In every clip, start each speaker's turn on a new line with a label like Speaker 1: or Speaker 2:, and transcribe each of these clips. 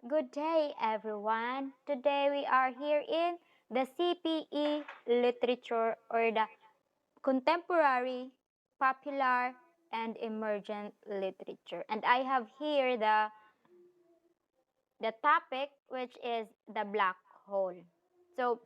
Speaker 1: Good day, everyone. Today we are here in the CPE literature or the contemporary, popular, and emergent literature. And I have here the topic, which is the black hole. So,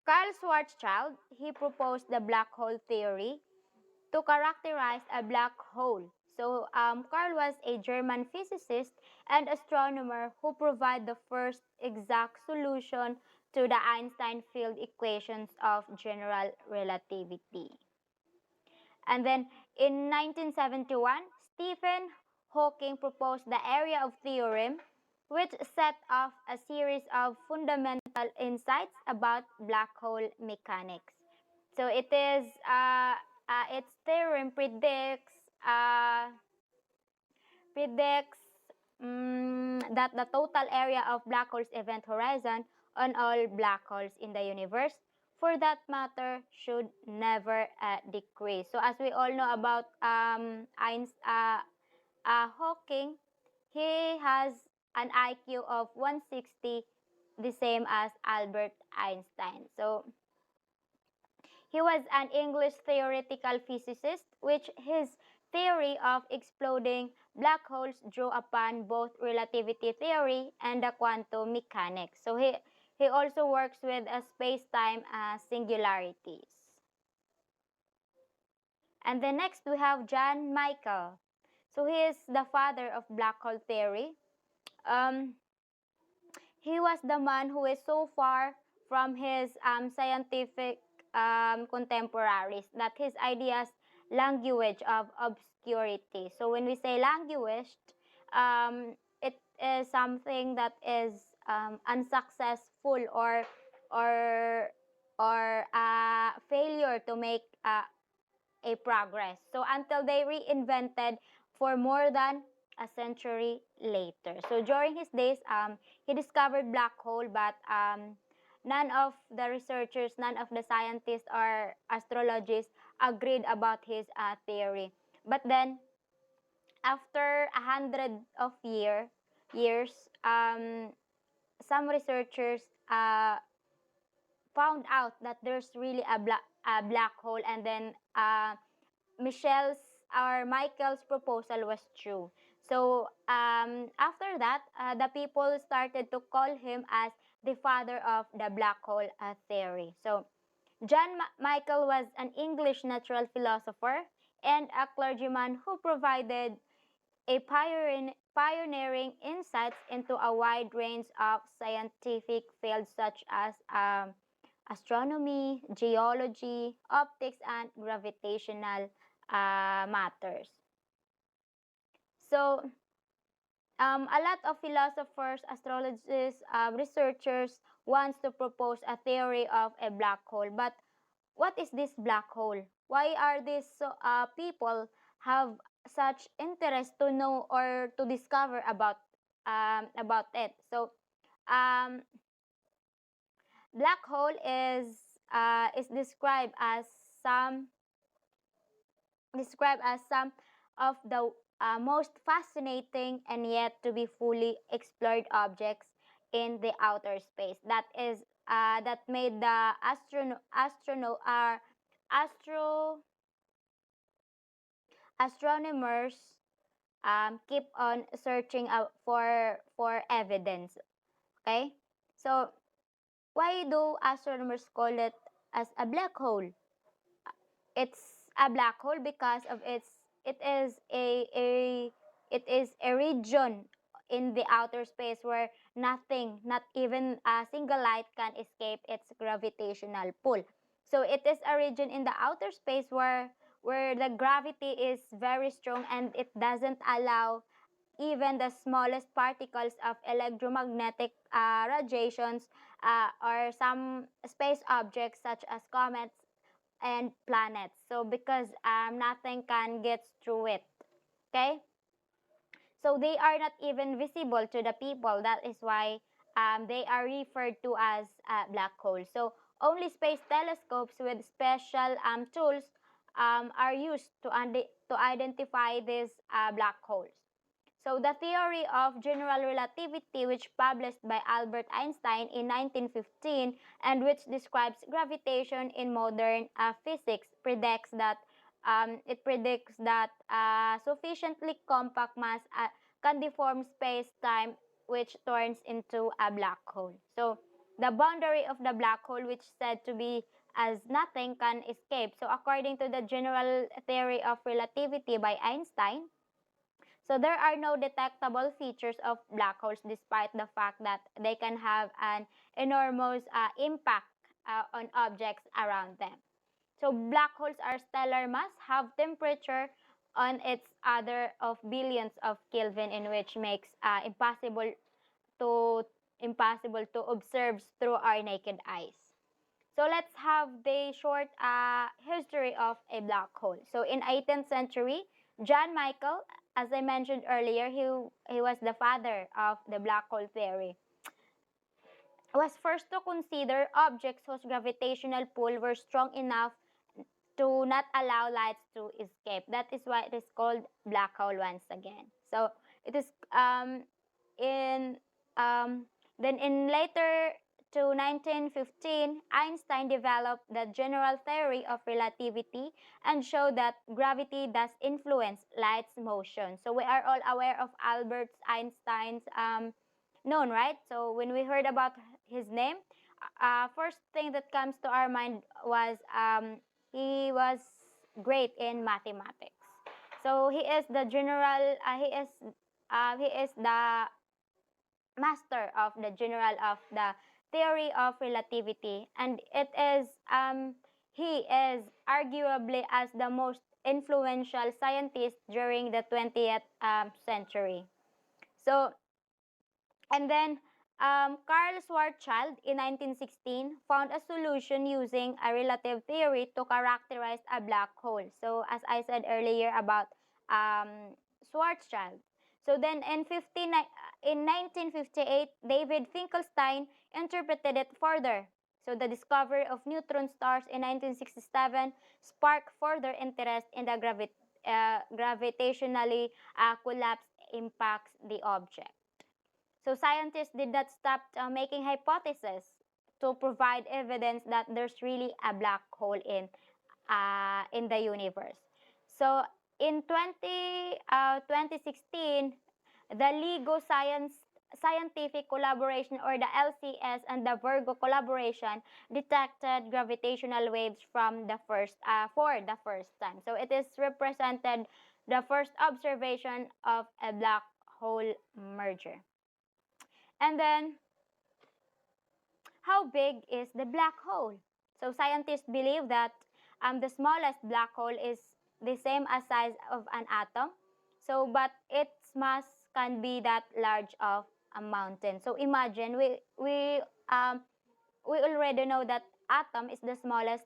Speaker 1: Carl Schwarzschild, he proposed the black hole theory to characterize a black hole. So, Carl was a German physicist and astronomer who provided the first exact solution to the Einstein field equations of general relativity. And then in 1971, Stephen Hawking proposed the area of theorem, which set off a series of fundamental insights about black hole mechanics. So its theorem predicts that the total area of black holes event horizon on all black holes in the universe, for that matter, should never decrease. So as we all know about Hawking, he has an IQ of 160, the same as Albert Einstein. So he was an English theoretical physicist, which his theory of exploding black holes drew upon both relativity theory and the quantum mechanics. So he also works with space-time singularities. And then next we have John Michael. So he is the father of black hole theory. Um, he was the man who is so far from his scientific contemporaries that his ideas language of obscurity. So when we say languished, it is something that is unsuccessful or or failure to make a progress. So until they reinvented for more than a century later. So during his days, he discovered black hole, but none of the researchers, none of the scientists or astrologists agreed about his theory. But then, after 100 of years, some researchers found out that there's really a black hole, and then Michelle's or Michael's proposal was true. So after that, the people started to call him as the father of the black hole theory. So John Michael was an English natural philosopher and a clergyman who provided a pioneering insights into a wide range of scientific fields such as astronomy, geology, optics, and gravitational matters. So, a lot of philosophers, astrologists, researchers wants to propose a theory of a black hole. But what is this black hole? Why are these people have such interest to know or to discover about it? So, um, black hole is some described as some of the most fascinating and yet to be fully explored objects in the outer space. That made the astro astronomers keep on searching out for evidence. Okay, so why do astronomers call it as a black hole? It's a black hole because of it is it is a region in the outer space where nothing, not even a single light, can escape its gravitational pull. So it is a region in the outer space where the gravity is very strong, and it doesn't allow even the smallest particles of electromagnetic radiations or some space objects such as comets and planets. So because nothing can get through it. Okay? So they are not even visible to the people. That is why they are referred to as black holes. So only space telescopes with special tools are used to identify these black holes. So the theory of general relativity, which published by Albert Einstein in 1915 and which describes gravitation in modern physics, predicts that sufficiently compact mass can deform space-time, which turns into a black hole. So the boundary of the black hole, which is said to be as nothing, can escape. So according to the general theory of relativity by Einstein, so there are no detectable features of black holes despite the fact that they can have an enormous impact on objects around them. So black holes are stellar mass, have temperature on its other of billions of Kelvin, in which makes to impossible to observe through our naked eyes. So let's have the short history of a black hole. So in 18th century, John Michael, as I mentioned earlier, he was the father of the black hole theory, was first to consider objects whose gravitational pull were strong enough to not allow lights to escape. That is why it is called black hole once again. So it is in then in later to 1915, Einstein developed the general theory of relativity and showed that gravity does influence light's motion. So we are all aware of Albert Einstein's known, right? So when we heard about his name, first thing that comes to our mind was he was great in mathematics. So he is the general. He is the master of the general of the theory of relativity, and it is he is arguably as the most influential scientist during the 20th century. So and then Carl Schwarzschild in 1916 found a solution using a relative theory to characterize a black hole. So as I said earlier about Schwarzschild. So then in 1958, David Finkelstein interpreted it further. So the discovery of neutron stars in 1967 sparked further interest in the gravitationally collapsed impacts the object. So scientists did not stop making hypotheses to provide evidence that there's really a black hole in the universe. So in 2016, the LIGO Scientific Collaboration, or the LCS, and the Virgo collaboration detected gravitational waves from the first for the first time. So it is represented the first observation of a black hole merger. And then, how big is the black hole? So scientists believe that the smallest black hole is the same as size of an atom. So, but its mass can be that large of a mountain. So imagine we already know that atom is the smallest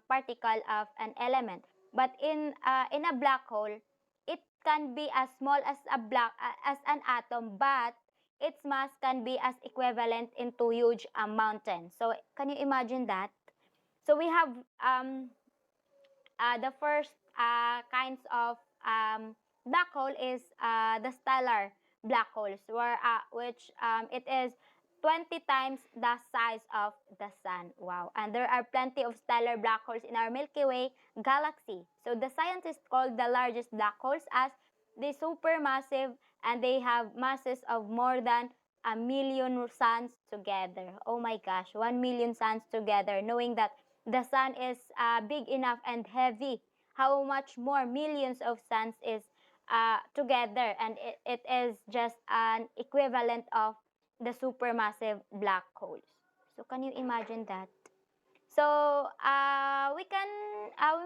Speaker 1: particle of an element, but in a black hole, it can be as small as as an atom, but its mass can be as equivalent into huge mountain. So can you imagine that? So we have the first kinds of black hole is the stellar black holes, which it is 20 times the size of the sun. Wow. And there are plenty of stellar black holes in our Milky Way galaxy. So the scientists call the largest black holes as the supermassive, and they have masses of more than a million suns together. Oh my gosh, 1 million suns together, knowing that the sun is big enough and heavy. How much more millions of suns is together, and it is just an equivalent of the supermassive black holes. So can you imagine that? So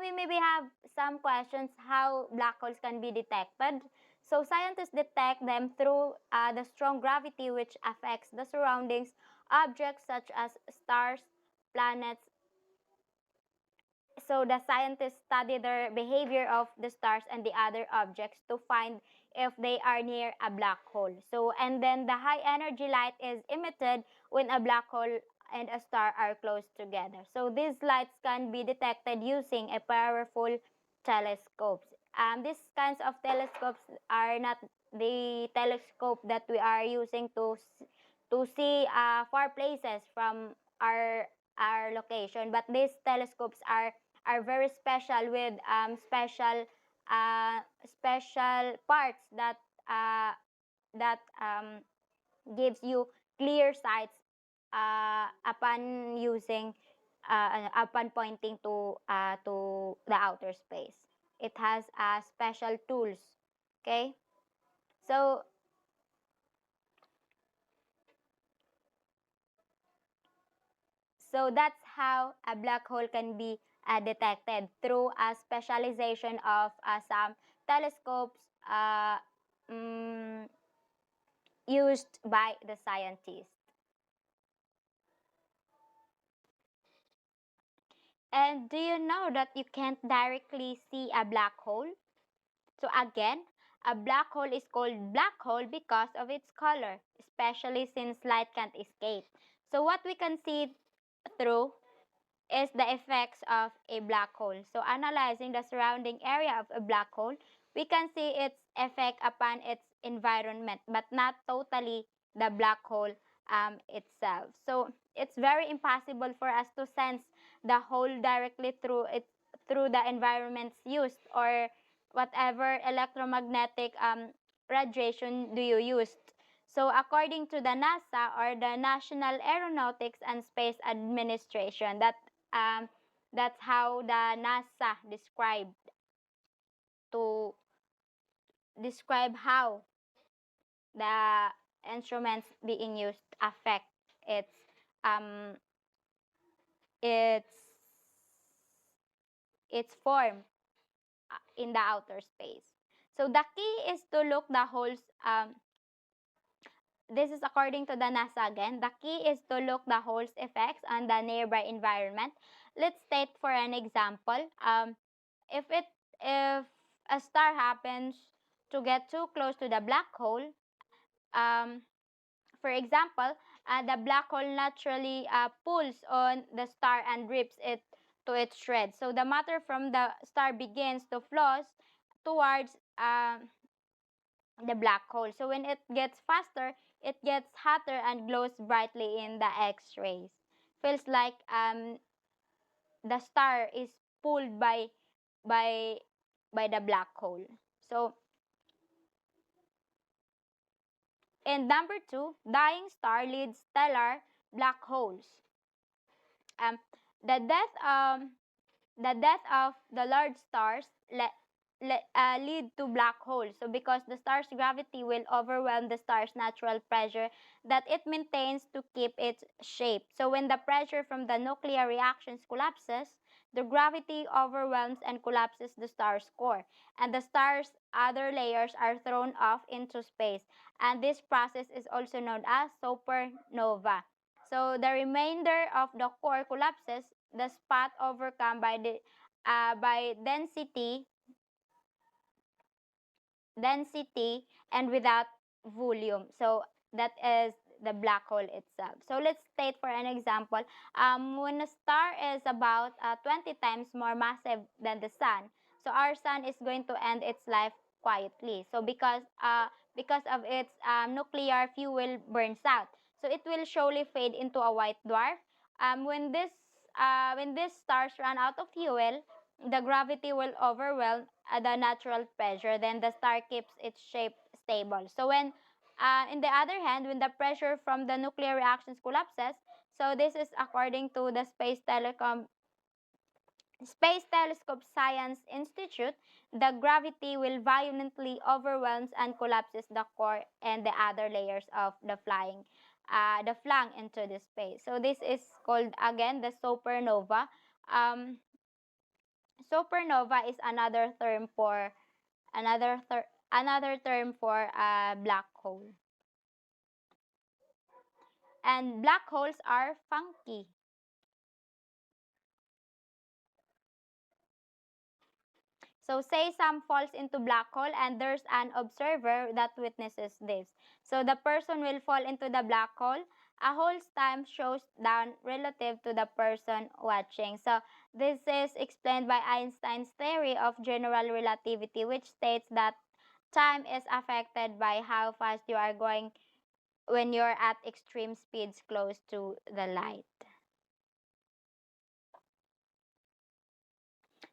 Speaker 1: we maybe have some questions how black holes can be detected. So scientists detect them through the strong gravity which affects the surroundings objects such as stars, planets. So the scientists study the behavior of the stars and the other objects to find if they are near a black hole. So and then the high energy light is emitted when a black hole and a star are close together. So these lights can be detected using a powerful telescopes. These kinds of telescopes are not the telescope that we are using to see far places from our our location. But these telescopes are very special with special parts uh, that gives you clear sights upon using upon pointing to the outer space. It has special tools. Okay, so that's how a black hole can be detected through a specialization of some telescopes mm, used by the scientists. And do you know that you can't directly see a black hole? So again, a black hole is called black hole because of its color, especially since light can't escape. So what we can see through is the effects of a black hole. So analyzing the surrounding area of a black hole, we can see its effect upon its environment, but not totally the black hole itself. So it's very impossible for us to sense the hole directly through the environments used or whatever electromagnetic radiation do you use. So according to the NASA or the National Aeronautics and Space Administration, um, that's how the NASA to describe how the instruments being used affect its um its its form in the outer space. So the key is to look the holes. This is according to the NASA again. The key is to look the holes effects on the nearby environment. Let's state for an example. If it if a star happens to get too close to the black hole, um, for example, the black hole naturally pulls on the star and rips it to its shreds. So the matter from the star begins to flow towards the black hole. So when it gets faster, it gets hotter and glows brightly in the X-rays. Feels like the star is pulled by by the black hole. So, and number two, dying star leads stellar black holes. Um, the death the death of the large stars lead to black holes. So because the star's gravity will overwhelm the star's natural pressure that it maintains to keep its shape. So when the pressure from the nuclear reactions collapses, the gravity overwhelms and collapses the star's core, and the star's other layers are thrown off into space. And this process is also known as supernova. So the remainder of the core collapses, the spot overcome by density and without volume. So that is the black hole itself. So let's state for an example, when a star is about 20 times more massive than the sun, so our sun is going to end its life quietly. So because of its nuclear fuel burns out, so it will surely fade into a white dwarf. When these stars run out of fuel, the gravity will overwhelm the natural pressure, then the star keeps its shape stable. So when, in the other hand, when the pressure from the nuclear reactions collapses, so this is according to the Space Telescope Science Institute, the gravity will violently overwhelms and collapses the core and the other layers of the flung into the space. So this is called again the supernova. Um, Supernova is another term for a black hole. And black holes are funky. So say some falls into black hole and there's an observer that witnesses this. So the person will fall into the black hole. A hole's time shows down relative to the person watching. So this is explained by Einstein's theory of general relativity, which states that Time is affected by how fast you are going when you're at extreme speeds close to the light.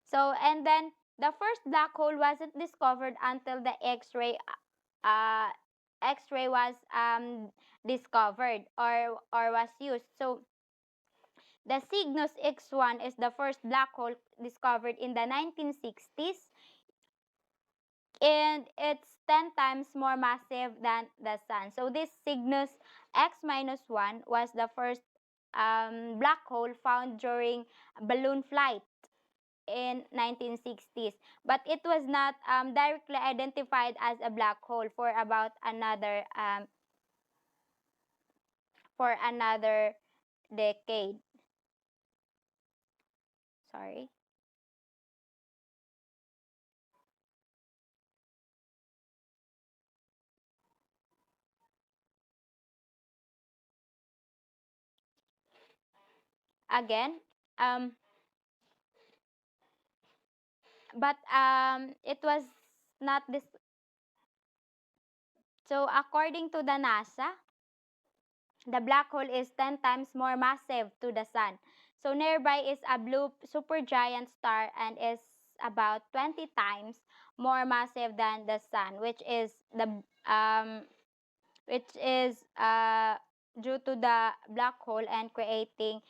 Speaker 1: So, and then the first black hole wasn't discovered until the uh, X-ray was discovered or was used. So, the Cygnus X1 is the first black hole discovered in the 1960s, and it's 10 times more massive than the sun. So this Cygnus X-1 was the first black hole found during balloon flight in 1960s, but it was not directly identified as a black hole for another decade. Sorry. Again, um, but it was not this. So according to the NASA, the black hole is 10 times more massive to the sun. So nearby is a blue supergiant star and is about 20 times more massive than the sun, um which is due to the black hole and creating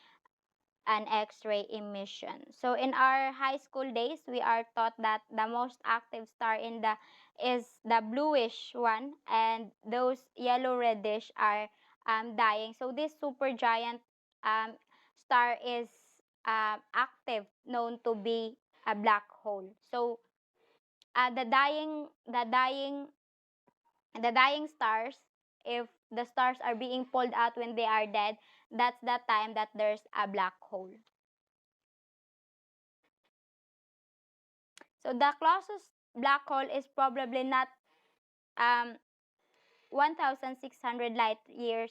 Speaker 1: an X-ray emission. So in our high school days, we are taught that the most active star in the is the bluish one, and those yellow reddish are dying. So this supergiant um, star is active, known to be a black hole. So the dying stars, if the stars are being pulled out when they are dead, that's the time that there's a black hole. So the closest black hole is probably not um, 1,600 light years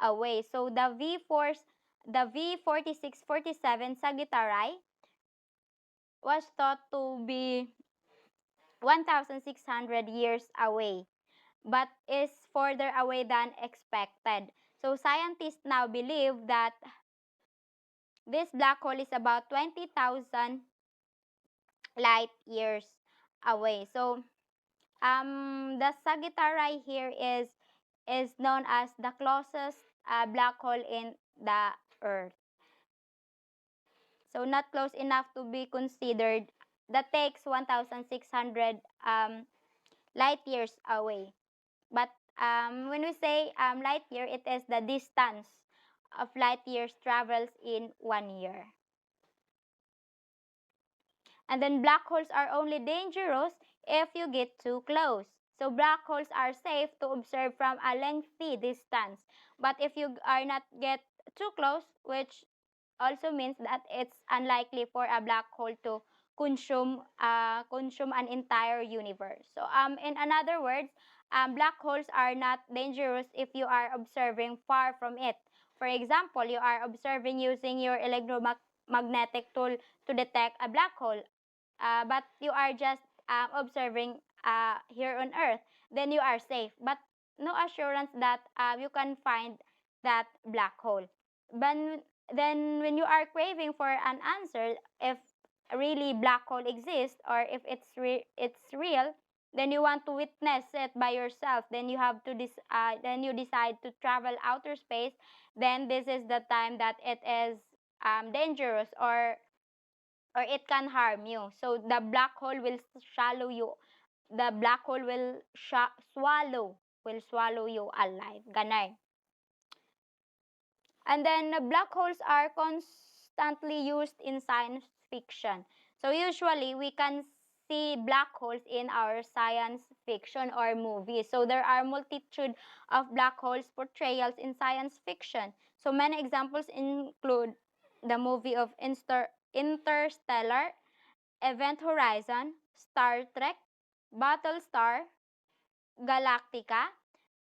Speaker 1: away. So the V4647 Sagittarius was thought to be 1,600 years away, but is further away than expected. So scientists now believe that this black hole is about 20,000 light years away. So the Sagittarius here is known as the closest black hole in the Earth. So not close enough to be considered. That takes 1,600 light years away. But when we say light year, it is the distance of light years travels in 1 year. And then black holes are only dangerous if you get too close. So black holes are safe to observe from a lengthy distance. But if you are not get too close, which also means that it's unlikely for a black hole to consume an entire universe. So in another words, black holes are not dangerous if you are observing far from it. For example, you are observing using your electromagnetic tool to detect a black hole, but you are just observing here on Earth, then you are safe. But no assurance that you can find that black hole. But then when you are craving for an answer, if really black hole exists or if it's real, then you want to witness it by yourself. Then you have to then you decide to travel outer space. Then this is the time that it is dangerous, or it can harm you. So the black hole will swallow you. The black hole will swallow you alive. Ganon. And then black holes are constantly used in science fiction. So usually we can see black holes in our science fiction or movies. So there are multitude of black holes portrayals in science fiction. So many examples include the movie of Interstellar, Event Horizon, Star Trek, Battlestar, Galactica,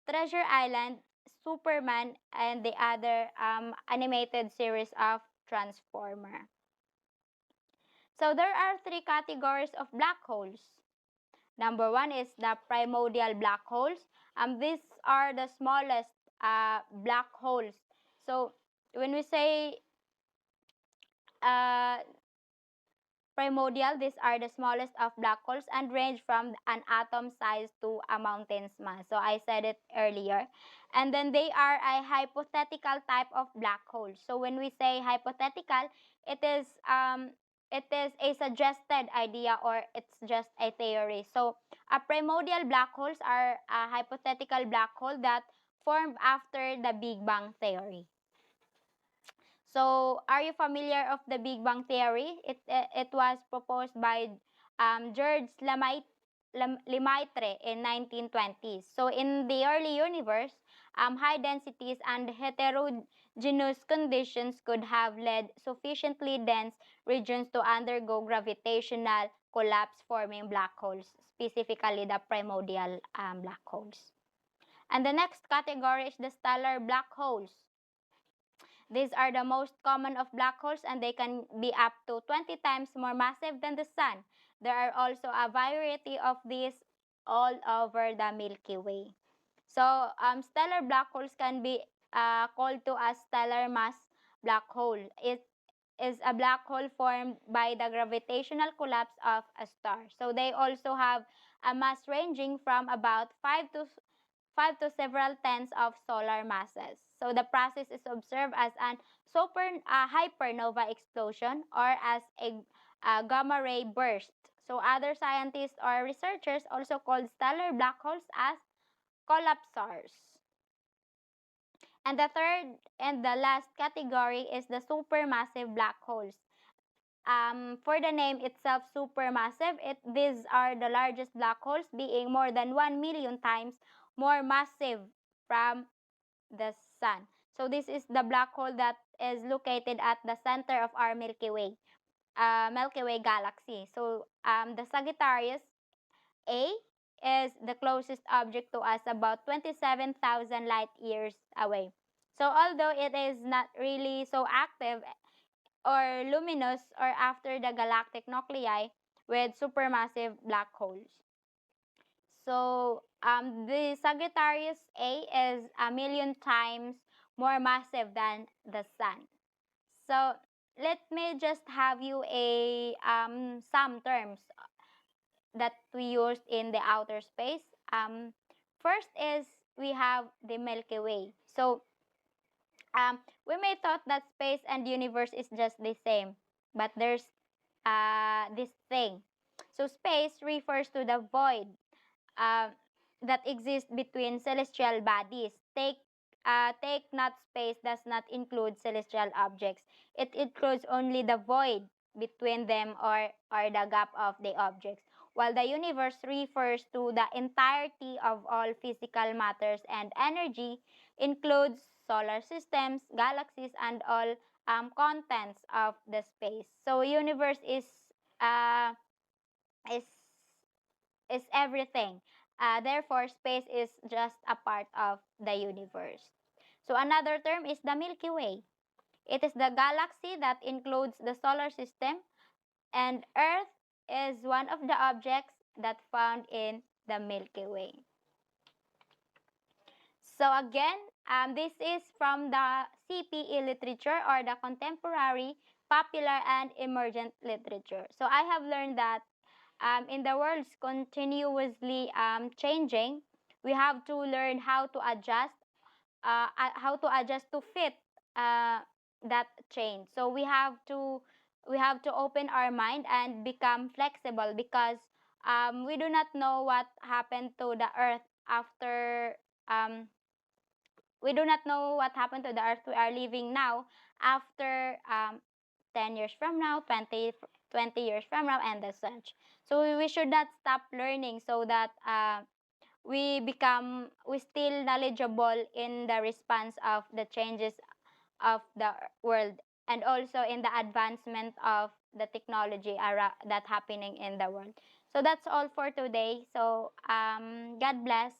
Speaker 1: Treasure Island, Superman, and the other animated series of Transformer. So there are three categories of black holes. Number one is the primordial black holes. These are the smallest black holes. So when we say uh, primordial, these are the smallest of black holes and range from an atom size to a mountain's mass. So I said it earlier. And then they are a hypothetical type of black hole. So when we say hypothetical, it is um, it is a suggested idea or it's just a theory. So a primordial black holes are a hypothetical black hole that formed after the Big Bang theory. So, are you familiar of the Big Bang theory? It was proposed by George Lemaitre in 1920s. So, in the early universe, high densities and heterogeneous conditions could have led sufficiently dense regions to undergo gravitational collapse, forming black holes, specifically the primordial black holes. And the next category is the stellar black holes. These are the most common of black holes and they can be up to 20 times more massive than the sun. There are also a variety of these all over the Milky Way. So, stellar black holes can be called to a stellar mass black hole. It is a black hole formed by the gravitational collapse of a star. So, they also have a mass ranging from about 5 to several tens of solar masses. So the process is observed as an hypernova explosion or as a gamma ray burst. So other scientists or researchers also call stellar black holes as collapsars. And the third and the last category is the supermassive black holes. For the name itself, supermassive, these are the largest black holes, being more than 1 million times more massive from the sun. So this is the black hole that is located at the center of our Milky Way galaxy. So the Sagittarius A is the closest object to us, about 27,000 light years away. So although it is not really so active or luminous or after the galactic nuclei with supermassive black holes. So the Sagittarius A is a million times more massive than the sun. So let me just have you a some terms that we used in the outer space. First is we have the Milky Way. So we may thought that space and universe is just the same, but there's this thing. So space refers to the void uh, that exists between celestial bodies. Take not space does not include celestial objects. It includes only the void between them or the gap of the objects. While the universe refers to the entirety of all physical matters and energy, includes solar systems, galaxies, and all contents of the space. So universe uh, is is everything. Therefore, space is just a part of the universe. So another term is the Milky Way. It is the galaxy that includes the solar system, and Earth is one of the objects that found in the Milky Way. So again, this is from the CPE literature or the contemporary, popular, and emergent literature. So I have learned that in the world's continuously changing, we have to learn how to adjust to fit uh, that change. So we have to open our mind and become flexible because we do not know what happened to the earth after um, we do not know what happened to the earth we are living now after 10 years from now, 20 years from now, and as such. So we should not stop learning so that we still knowledgeable in the response of the changes of the world and also in the advancement of the technology that happening in the world. So that's all for today. So God bless.